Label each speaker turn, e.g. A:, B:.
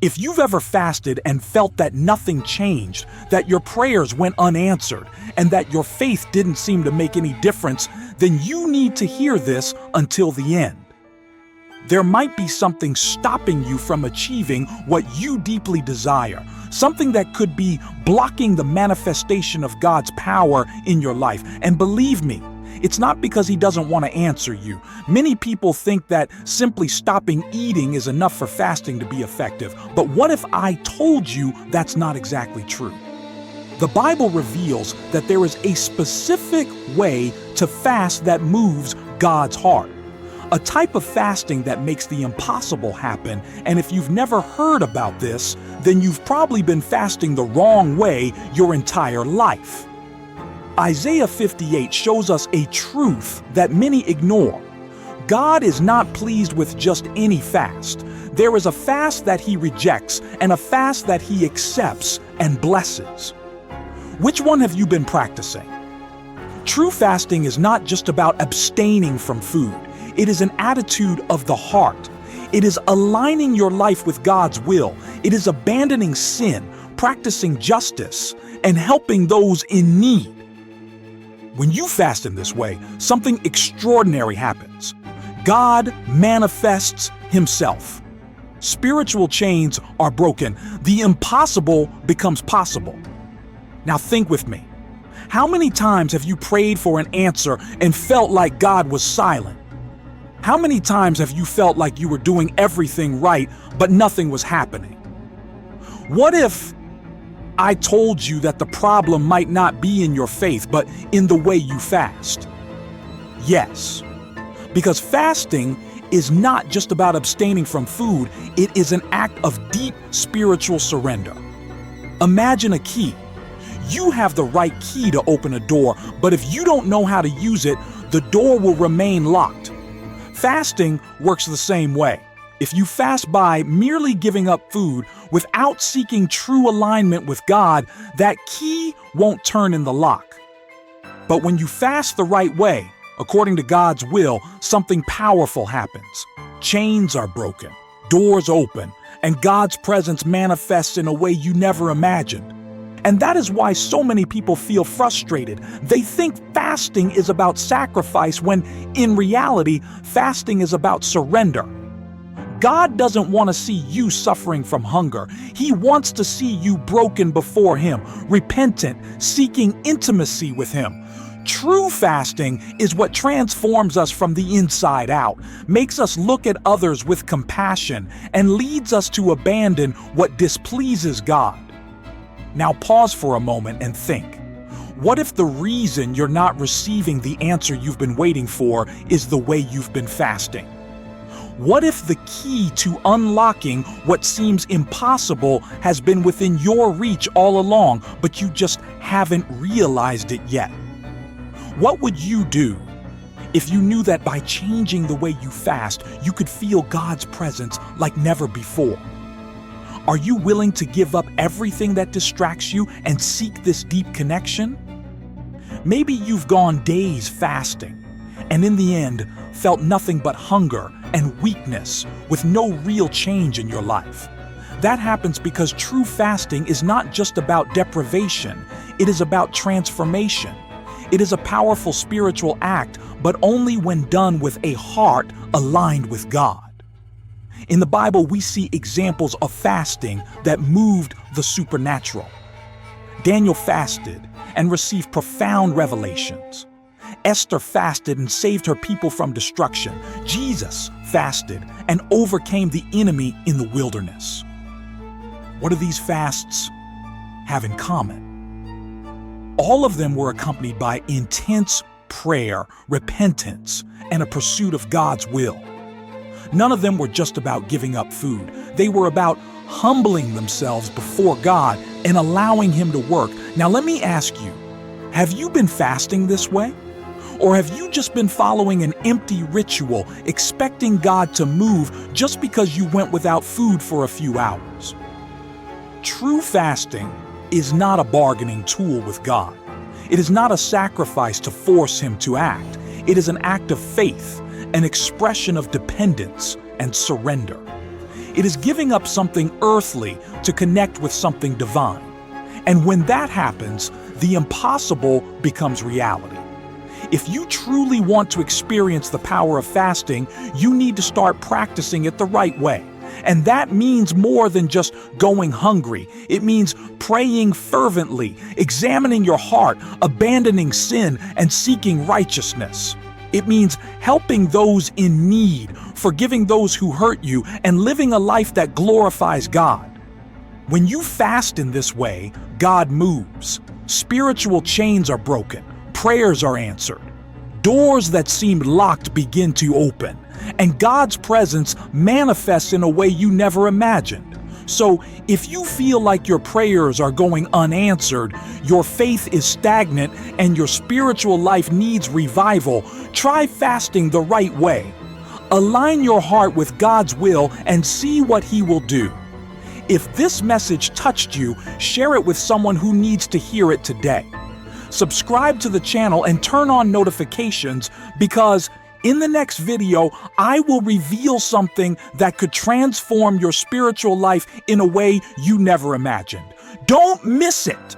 A: If you've ever fasted and felt that nothing changed, that your prayers went unanswered, and that your faith didn't seem to make any difference, then you need to hear this until the end. There might be something stopping you from achieving what you deeply desire, something that could be blocking the manifestation of God's power in your life. And believe me, it's not because He doesn't want to answer you. Many people think that simply stopping eating is enough for fasting to be effective. But what if I told you that's not exactly true? The Bible reveals that there is a specific way to fast that moves God's heart. A type of fasting that makes the impossible happen, and if you've never heard about this, then you've probably been fasting the wrong way your entire life. Isaiah 58 shows us a truth that many ignore. God is not pleased with just any fast. There is a fast that He rejects and a fast that He accepts and blesses. Which one have you been practicing? True fasting is not just about abstaining from food. It is an attitude of the heart. It is aligning your life with God's will. It is abandoning sin, practicing justice, and helping those in need. When you fast in this way, something extraordinary happens. God manifests Himself. Spiritual chains are broken. The impossible becomes possible. Now think with me. How many times have you prayed for an answer and felt like God was silent? How many times have you felt like you were doing everything right, but nothing was happening? What if I told you that the problem might not be in your faith, but in the way you fast? Yes, because fasting is not just about abstaining from food, it is an act of deep spiritual surrender. Imagine a key. You have the right key to open a door, but if you don't know how to use it, the door will remain locked. Fasting works the same way. If you fast by merely giving up food without seeking true alignment with God, that key won't turn in the lock. But when you fast the right way, according to God's will, something powerful happens. Chains are broken, doors open, and God's presence manifests in a way you never imagined. And that is why so many people feel frustrated. They think fasting is about sacrifice when, in reality, fasting is about surrender. God doesn't want to see you suffering from hunger. He wants to see you broken before Him, repentant, seeking intimacy with Him. True fasting is what transforms us from the inside out, makes us look at others with compassion, and leads us to abandon what displeases God. Now pause for a moment and think. What if the reason you're not receiving the answer you've been waiting for is the way you've been fasting? What if the key to unlocking what seems impossible has been within your reach all along, but you just haven't realized it yet? What would you do if you knew that by changing the way you fast, you could feel God's presence like never before? Are you willing to give up everything that distracts you and seek this deep connection? Maybe you've gone days fasting, and in the end, felt nothing but hunger and weakness with no real change in your life. That happens because true fasting is not just about deprivation, it is about transformation. It is a powerful spiritual act, but only when done with a heart aligned with God. In the Bible, we see examples of fasting that moved the supernatural. Daniel fasted and received profound revelations. Esther fasted and saved her people from destruction. Jesus fasted and overcame the enemy in the wilderness. What do these fasts have in common? All of them were accompanied by intense prayer, repentance, and a pursuit of God's will. None of them were just about giving up food. They were about humbling themselves before God and allowing Him to work. Now let me ask you, have you been fasting this way? Or have you just been following an empty ritual, expecting God to move just because you went without food for a few hours? True fasting is not a bargaining tool with God. It is not a sacrifice to force Him to act. It is an act of faith, an expression of dependence and surrender. It is giving up something earthly to connect with something divine. And when that happens, the impossible becomes reality. If you truly want to experience the power of fasting, you need to start practicing it the right way. And that means more than just going hungry. It means praying fervently, examining your heart, abandoning sin, and seeking righteousness. It means helping those in need, forgiving those who hurt you, and living a life that glorifies God. When you fast in this way, God moves. Spiritual chains are broken. Prayers are answered. Doors that seemed locked begin to open. And God's presence manifests in a way you never imagined. So, if you feel like your prayers are going unanswered, your faith is stagnant, and your spiritual life needs revival, try fasting the right way. Align your heart with God's will and see what He will do. If this message touched you, share it with someone who needs to hear it today. Subscribe to the channel and turn on notifications, because in the next video, I will reveal something that could transform your spiritual life in a way you never imagined. Don't miss it!